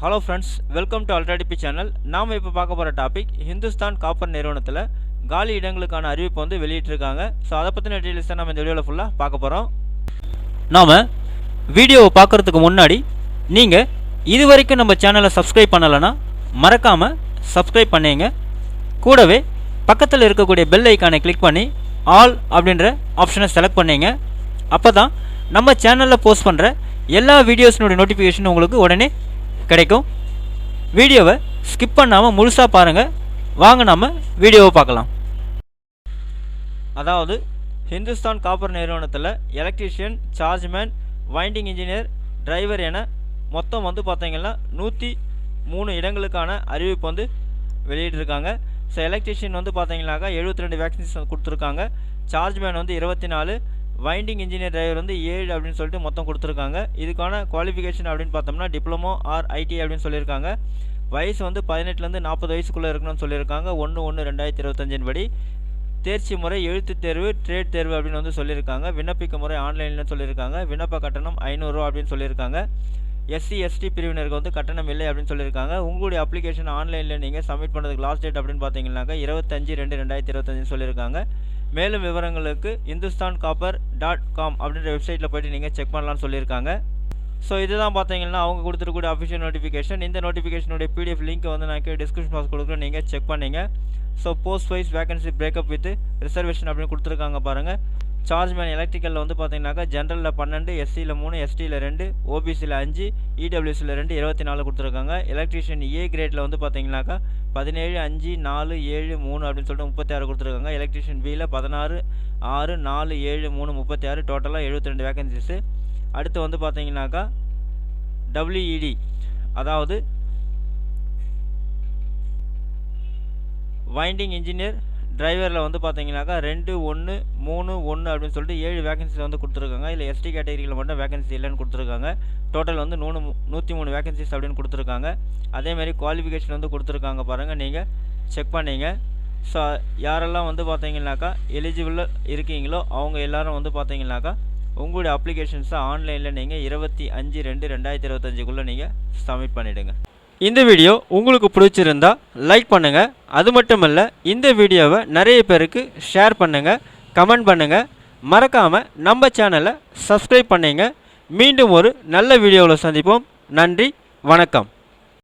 Hello friends, welcome to அல்ட்ராடிபி channel. நாம் இப்போ பார்க்க போகிற டாபிக் ஹிந்துஸ்தான் காப்பர் நிறுவனத்தில் காலி இடங்களுக்கான அறிவிப்பு வந்து வெளியிட்டிருக்காங்க. ஸோ அதை பற்றின டீட்டெயில்ஸ் தான் நம்ம இந்த வீடியோவில் ஃபுல்லாக பார்க்க போகிறோம். நாம் வீடியோவை பார்க்குறதுக்கு முன்னாடி நீங்கள் இது வரைக்கும் நம்ம சேனலை சப்ஸ்கிரைப் பண்ணலைன்னா மறக்காமல் சப்ஸ்கிரைப் பண்ணிங்க. கூடவே பக்கத்தில் இருக்கக்கூடிய பெல் ஐக்கானை கிளிக் பண்ணி ஆல் அப்படின்ற ஆப்ஷனை செலக்ட் பண்ணிங்க. அப்போ தான் நம்ம சேனலில் போஸ்ட் பண்ணுற எல்லா வீடியோஸினுடைய நோட்டிஃபிகேஷன் உங்களுக்கு உடனே கிடைக்கும். வீடியோவை ஸ்கிப் பண்ணாமல் முழுசாக பாருங்கள். வாங்க நம்ம வீடியோவை பார்க்கலாம். அதாவது ஹிந்துஸ்தான் காப்பர் நிறுவனத்தில் electrician, chargeman, winding engineer, driver என மொத்தம் வந்து பார்த்தீங்கன்னா 103 இடங்களுக்கான அறிவிப்பு வந்து வெளியிட்டிருக்காங்க. ஸோ எலக்ட்ரீஷியன் வந்து பார்த்தீங்கன்னாக்கா 72 வேகன்சிஸ் கொடுத்துருக்காங்க. சார்ஜ்மேன் வந்து 24, வைண்டிங் இன்ஜினியர் டிரைவர் வந்து 7 அப்படின்னு சொல்லிட்டு மொத்தம் கொடுத்துருக்காங்க. இதுக்கான குவாலிஃபிகேஷன் அப்படின்னு பார்த்தோம்னா டிப்ளமோ ஆர் ஐடி அப்படின்னு சொல்லியிருக்காங்க. வயசு வந்து 18லேருந்து 40 வயசுக்குள்ளே இருக்கணும்னு சொல்லியிருக்காங்க. 1/1/2025 படி தேர்ச்சி முறை எழுத்துத் தேர்வு, ட்ரேட் தேர்வு அப்படின்னு வந்து சொல்லியிருக்காங்க. விண்ணப்பிக்க முறை ஆன்லைனில் சொல்லியிருக்காங்க. விண்ணப்ப கட்டணம் 500 ரூபா அப்படின்னு சொல்லியிருக்காங்க. எஸ்சி எஸ்டி பிரிவினருக்கு வந்து கட்டணம் இல்லை அப்படின்னு சொல்லியிருக்காங்க. உங்களுடைய அப்ளிகேஷன் ஆன்லைனில் நீங்கள் சப்மிட் பண்ணுறதுக்கு லாஸ்ட் டேட் அப்படின்னு பார்த்தீங்கன்னாக்கா 25/2/2025 சொல்லியிருக்காங்க. மேலும் விவரங்களுக்கு hindusthancopper.com அப்படின்ற வெப்சைட்டில் போய்ட்டு நீங்கள் செக் பண்ணலான்னு சொல்லியிருக்காங்க. ஸோ இதுதான் பார்த்தீங்கன்னா அவங்க கொடுத்துருக்கூடிய அஃபிஷியல் நோட்டிஃபிகேஷன். இந்த நோட்டிஃபிகேஷனுடைய பிடிஎஃப் லிங்க் வந்து நான் டிஸ்கிரிப்ஷன் பாக்ஸ் கொடுக்குறேன், நீங்கள் செக் பண்ணிங்க. So post wise vacancy breakup with reservation அப்படின்னு கொடுத்துருக்காங்க பாருங்கள். சார்ஜ்மேன் எலக்ட்ரிக்கலில் வந்து பார்த்தீங்கன்னாக்கா ஜென்ரலில் 12, எஸ்சியில் 3, எஸ்டியில் 2, ஓபிசியில் 5, இடபிள்யூசியில் 2, 24 கொடுத்துருக்காங்க. எலக்ட்ரீஷியன் ஏ கிரேடில் வந்து பார்த்தீங்கன்னாக்கா 17, 5, 4, 7, 3 அப்படின்னு சொல்லிட்டு 36 கொடுத்துருக்காங்க. எலக்ட்ரீஷியன் பியில் 16, 6, 4, 7, 3, 36 டோட்டலாக 72 வேகன்சிஸு. அடுத்து வந்து பார்த்தீங்கன்னாக்கா டபிள்யூஇடி அதாவது வைண்டிங் இன்ஜினியர் டிரைவரில் வந்து பார்த்தீங்கன்னாக்கா 2, 1, 3, 1 அப்படின்னு சொல்லிட்டு 7 வேகன்சிஸ் வந்து கொடுத்துருக்காங்க. இல்லை எஸ்டி கேட்டகரியில் மட்டும் வேகன்சி இல்லைன்னு கொடுத்துருக்காங்க. டோட்டல் வந்து 103 வேகன்சிஸ் அப்படின்னு கொடுத்துருக்காங்க. அதேமாதிரி குவாலிஃபிகேஷன் வந்து கொடுத்துருக்காங்க பாருங்கள், நீங்கள் செக் பண்ணிங்க. ஸோ யாரெல்லாம் வந்து பார்த்தீங்கன்னாக்கா எலிஜிபிள் இருக்கீங்களோ அவங்க எல்லோரும் வந்து பார்த்தீங்கன்னாக்கா உங்களுடைய அப்ளிகேஷன்ஸை ஆன்லைனில் நீங்கள் 25/2/2025 நீங்கள் சப்மிட் பண்ணிவிடுங்க. இந்த வீடியோ உங்களுக்கு பிடிச்சிருந்தா லைக் பண்ணுங்கள். அது மட்டும் இல்லை, இந்த வீடியோவை நிறைய பேருக்கு ஷேர் பண்ணுங்கள், கமெண்ட் பண்ணுங்கள். மறக்காமல் நம்ம சேனலை சப்ஸ்கிரைப் பண்ணிங்க. மீண்டும் ஒரு நல்ல வீடியோவில் சந்திப்போம். நன்றி, வணக்கம்.